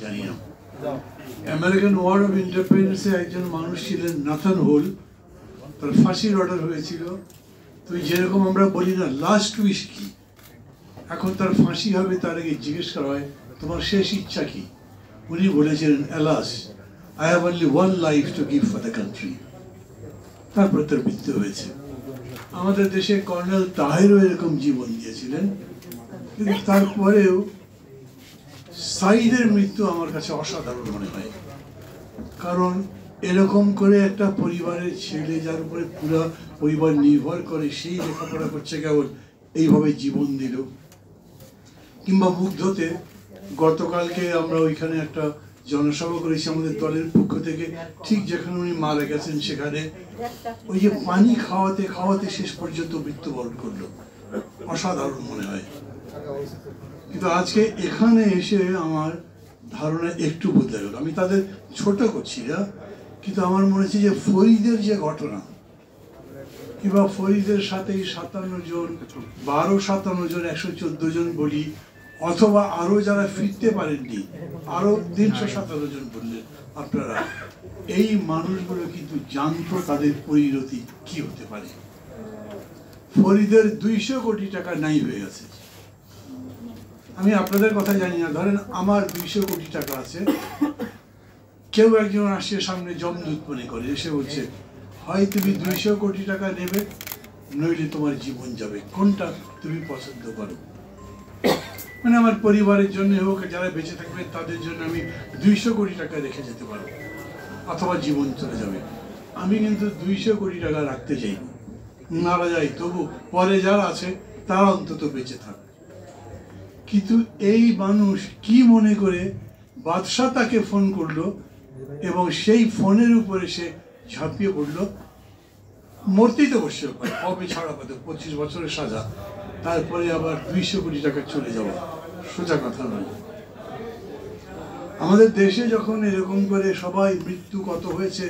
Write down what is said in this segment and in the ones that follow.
জানি না। American war of ইন্ডিপেন্ডেন্সে একজন মানুষ ছিলেন নাথান হোল, তার ফাঁসির অর্ডার হয়েছিল। তো যেরকম আমরা বলি না লাস্ট উইশ কি, এখন তার ফাঁসি হবে তার আগে জিজ্ঞেস করা হয় তোমার শেষ ইচ্ছা কি। উনি বলেছিলেন alas I have only one life to give for the country. তারপর তার মৃত্যু হয়েছে। আমাদের দেশে কর্নেল তাহেরও এরকম জীবন দিয়েছিলেন, কিন্তু তারপরেও সাইদের মৃত্যু আমার কাছে অসাধারণ মনে হয়। কারণ এরকম করে একটা পরিবারের ছেলে, যার উপরে পুরো পরিবার নির্ভর করে, সেই লেখাপড়া করছে কেবল, এইভাবে জীবন দিল। কিংবা মুগ্ধতে গতকালকে আমরা ওইখানে একটা জনসভা করেছি আমাদের দলের পক্ষ থেকে, ঠিক যেখানে উনি মারা গেছেন সেখানে ওই যে পানি খাওয়াতে খাওয়াতে শেষ পর্যন্ত মৃত্যুবরণ করলো। অসাধারণ মনে হয়। কিন্তু আজকে এখানে এসে আমার ধারণা একটু বদলে গেল। আমি তাদের ছোট করছি না, কিন্তু আমার মনে হচ্ছে যে ফরিদের যে ঘটনা, কিংবা ফরিদের সাথে 57 জন, 12-57 জন, 114 জন বলি, অথবা আরো যারা ফিরতে পারেননি আরো 357 জন বললেন আপনারা, এই মানুষগুলো কিন্তু জানতো তাদের পরিণতি কি হতে পারে। ফরিদের 200 কোটি টাকা নাই হয়ে গেছে। আমি আপনাদের কথা জানি না, ধরেন আমার 200 কোটি টাকা আছে, কেউ একজন আসছে সামনে জমদূত মনে করে, এসে বলছে হয় তুমি 200 কোটি টাকা নেবে, নইলে তোমার জীবন যাবে, কোনটা তুমি পছন্দ করো। মানে আমার পরিবারের জন্য হোক, যারা বেঁচে থাকবে তাদের জন্য আমি 200 কোটি টাকা রেখে যেতে পারবো, অথবা জীবন চলে যাবে। আমি কিন্তু 200 কোটি টাকা রাখতে চাই, মারা যাই তবু পরে যারা আছে তারা অন্তত বেঁচে থাকবে। কিন্তু এই মানুষ কি মনে করে বাদশাহ তাকে ফোন করলো এবং সেই ফোনের উপরে সে ঝাঁপিয়ে পড়লো, মূর্তি তো বসে কবে ছাড়া পাতে 25 বছরের সাজা, তারপরে আবার 200 কোটি টাকা চলে যাওয়া সোজা কথা নয়। আমাদের দেশে যখন এরকম করে সবাই মৃত্যু কত হয়েছে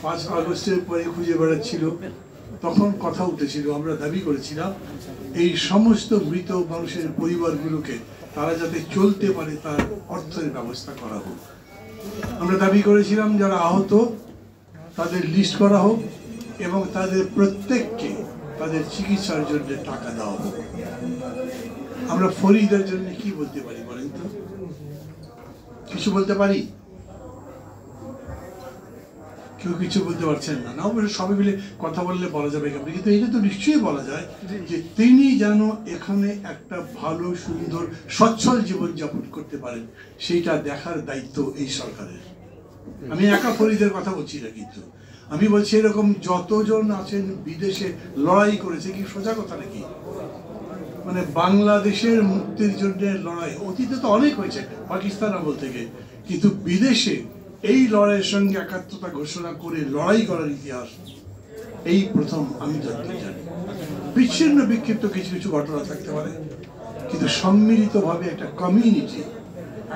5 আগস্টের পরে খুঁজে বেড়াচ্ছিল, তখন কথা উঠেছিল, আমরা দাবি করেছিলাম এই সমস্ত মৃত মানুষের পরিবারগুলোকে তারা যাতে চলতে পারে তার অর্থের ব্যবস্থা করা হোক। আমরা দাবি করেছিলাম যারা আহত তাদের লিস্ট করা হোক এবং তাদের প্রত্যেককে তাদের চিকিৎসার জন্য টাকা দেওয়া হোক। আমরা ফরিদের জন্য কি বলতে পারি বলেন তো? কিছু বলতে পারি? কেউ কিছু বলতে পারছেন না। না সবাই মিলে কথা বললে বলা যাবে, কিন্তু এটা তো নিশ্চয়ই বলা যায় যে তিনি যেন এখানে একটা ভালো সুন্দর সচ্ছল জীবনযাপন করতে পারেন, সেইটা দেখার দায়িত্ব এই সরকারের। আমি একা ফরিদের কথা বলছি না, কিন্তু আমি বলছি এরকম যতজন আছেন বিদেশে লড়াই করেছে, কি সোজা কথা নাকি? মানে বাংলাদেশের মুক্তির জন্য লড়াই অতীতে তো অনেক হয়েছে পাকিস্তান আমল থেকে, কিন্তু বিদেশে এই লড়াইয়ের সঙ্গে একাত্মতা ঘোষণা করে লড়াই করার ইতিহাস এই প্রথম আমি যতদূর জানি। বিচ্ছিন্ন বিক্ষিপ্ত কিছু কিছু ঘটনা থাকতে পারে, কিন্তু সম্মিলিতভাবে একটা কমিউনিটি,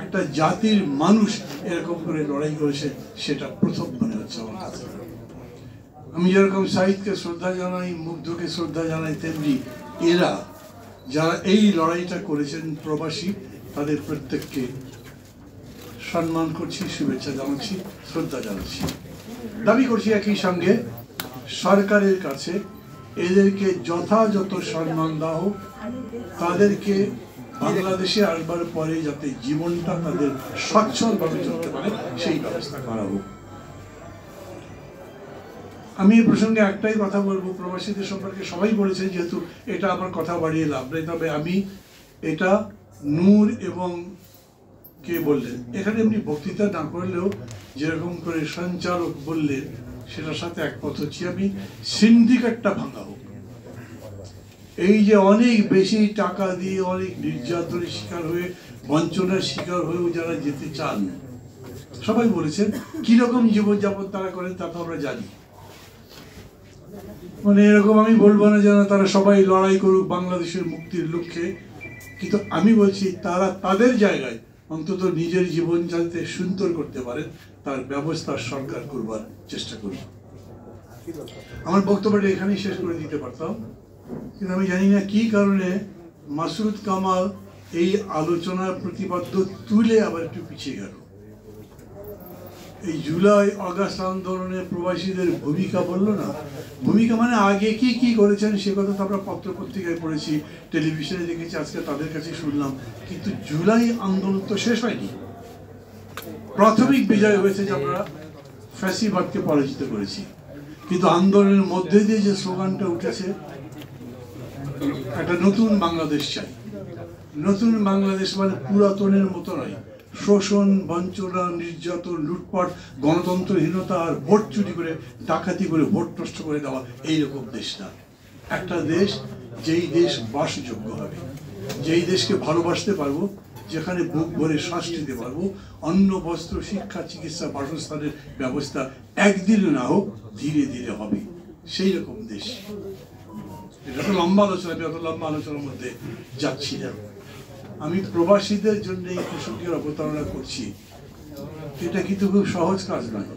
একটা জাতির মানুষ এরকম করে লড়াই করেছে, সেটা প্রথম মনে হচ্ছে আমার কাছে। আমি যেরকম সাহিদকে শ্রদ্ধা জানাই, মুগ্ধকে শ্রদ্ধা জানাই, তেমনি এরা যারা এই লড়াইটা করেছেন প্রবাসী, তাদের প্রত্যেককে সম্মান করছি, শুভেচ্ছা জানাচ্ছি, শ্রদ্ধা জানাচ্ছি। দাবি করছি একই সঙ্গে সরকারের কাছে এদেরকে যথাযথ সম্মান দেওয়া হোক, তাদেরকে বাংলাদেশে আসবার পরে যাতে জীবনটা তাদের সচ্ছলভাবে চলতে পারে সেই ব্যবস্থা করা হোক। আমি এই প্রসঙ্গে একটাই কথা বলবো, প্রবাসীদের সম্পর্কে সবাই বলেছে, যেহেতু এটা আমার কথা বাড়িয়ে লাভ নেই, তবে আমি এটা নূর এবং কে বললেন এখানে এমনি বক্তৃতা না করলেও যেরকম করে সঞ্চালক বললেন সেটার সাথে একমত হচ্ছি আমি। সিন্ডিকেটটা ভাঙা হোক। এই যে অনেক বেশি টাকা দিয়ে অনেক নির্যাতনের শিকার হয়ে, বঞ্চনার শিকার হয়েও যারা যেতে চান, সবাই বলেছেন কিরকম জীবনযাপন তারা করেন তা তো আমরা জানি। মানে এরকম আমি বলবো না যেন তারা সবাই লড়াই করুক বাংলাদেশের মুক্তির লক্ষ্যে, কিন্তু আমি বলছি তারা তাদের জায়গায় অন্তত নিজের জীবন যাতে সুন্দর করতে পারেন তার ব্যবস্থা সরকার করবার চেষ্টা করবে। আমার বক্তব্যটা এখানেই শেষ করে দিতে পারতাম, কিন্তু আমি জানি না কি কারণে মাসুদ কামাল এই আলোচনার প্রতিপাদ্য তুলে আবার একটু পিছিয়ে গেল। এই জুলাই আগস্ট আন্দোলনে প্রবাসীদের ভূমিকা বললো না, ভূমিকা মানে আগে কি কি করেছেন সে কথা তো আমরা পত্র পত্রিকায় পড়েছি, টেলিভিশনে দেখেছি, আজকে তাদের কাছে শুনলাম। কিন্তু জুলাই আন্দোলন তো শেষ হয়নি। প্রাথমিক বিজয় হয়েছে যে আমরা ফ্যাসিবাদকে পরাজিত করেছি, কিন্তু আন্দোলনের মধ্যে দিয়ে যে স্লোগানটা উঠেছে, একটা নতুন বাংলাদেশ চাই। নতুন বাংলাদেশ মানে পুরাতনের মতো নয়, শোষণ, বঞ্চনা, নির্যাতন, লুটপাট, গণতন্ত্রহীনতা আর ভোট চুরি করে, ডাকাতি করে, ভোট নষ্ট করে দেওয়া, এইরকম দেশ না। একটা দেশ, যেই দেশ বাসযোগ্য হবে, যেই দেশকে ভালোবাসতে পারবো, যেখানে বুক ভরে শ্বাস নিতে পারবো, অন্ন, বস্ত্র, শিক্ষা, চিকিৎসা, বাসস্থানের ব্যবস্থা একদিনে না হোক ধীরে ধীরে হবে, সেই রকম দেশ। এটা তো লম্বা আলোচনা, আমি অত লম্বা আলোচনার মধ্যে যাচ্ছি না। আমি প্রবাসীদের জন্য এই প্রসঙ্গের অবতারণা করছি, এটা কিন্তু খুব সহজ কাজ নয়।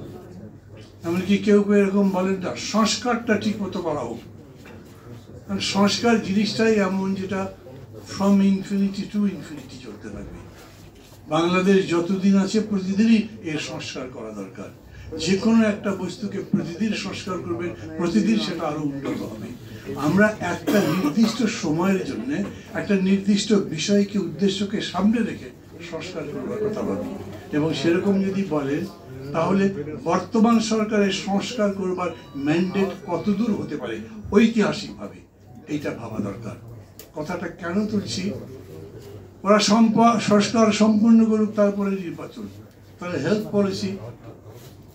এমনকি কেউ কেউ এরকম বলেন না সংস্কারটা ঠিক মতো করা হোক। সংস্কার জিনিসটাই এমন যেটা ফ্রম ইনফিনিটি টু ইনফিনিটি চলতে থাকবে। বাংলাদেশ যতদিন আছে প্রতিদিনই এর সংস্কার করা দরকার। যে কোনো একটা বস্তুকে প্রতিদিন সংস্কার করবে, প্রতিদিন সেটা আরো উন্নত হবে। আমরা একটা নির্দিষ্ট সময়ের জন্য একটা নির্দিষ্ট বিষয়কে, উদ্দেশ্যকে সামনে রেখে সংস্কার করবার কথা ভাবি, এবং সেরকম যদি বলেন তাহলে বর্তমান সরকারের সংস্কার করবার ম্যান্ডেট কতদূর হতে পারে ঐতিহাসিকভাবে, এইটা ভাবা দরকার। কথাটা কেন তুলছি, ওরা সংস্কার সম্পূর্ণ করুক, তারপরে নির্বাচন। তাহলে হেলথ পলিসি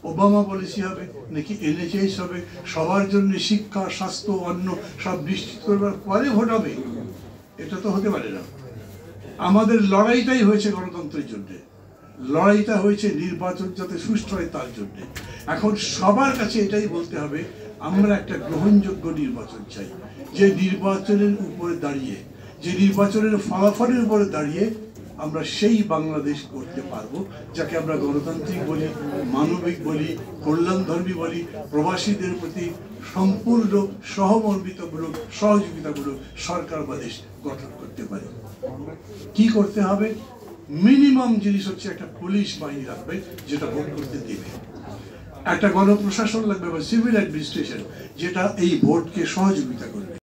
ওবামা পলিসি হবে নাকি এনএচএস হবে? সবার জন্য শিক্ষা, স্বাস্থ্য, অন্ন সব নিশ্চিত করবার পরে ভোট হবে? এটা তো হতে পারে না। আমাদের লড়াইটাই হয়েছে গণতন্ত্রের জন্য, লড়াইটা হয়েছে নির্বাচন যাতে সুষ্ঠু হয় তার জন্য। এখন সবার কাছে এটাই বলতে হবে, আমরা একটা গ্রহণযোগ্য নির্বাচন চাই, যে নির্বাচনের উপরে দাঁড়িয়ে, যে নির্বাচনের ফলাফলের উপরে দাঁড়িয়ে আমরা সেই বাংলাদেশ করতে পারবো, যাকে আমরা গণতান্ত্রিক বলি, মানবিক বলি, কল্যাণধর্মী বলি, প্রবাসীদের প্রতি সম্পূর্ণ সহমর্মিতামূলক, সহযোগিতামূলক সরকার বা দেশ গঠন করতে পারি। কি করতে হবে? মিনিমাম জিনিস হচ্ছে একটা পুলিশ বাহিনী রাখবে যেটা ভোট করতে দেবে, একটা গণপ্রশাসন লাগবে বা সিভিল অ্যাডমিনিস্ট্রেশন যেটা এই ভোটকে সহযোগিতা করবে,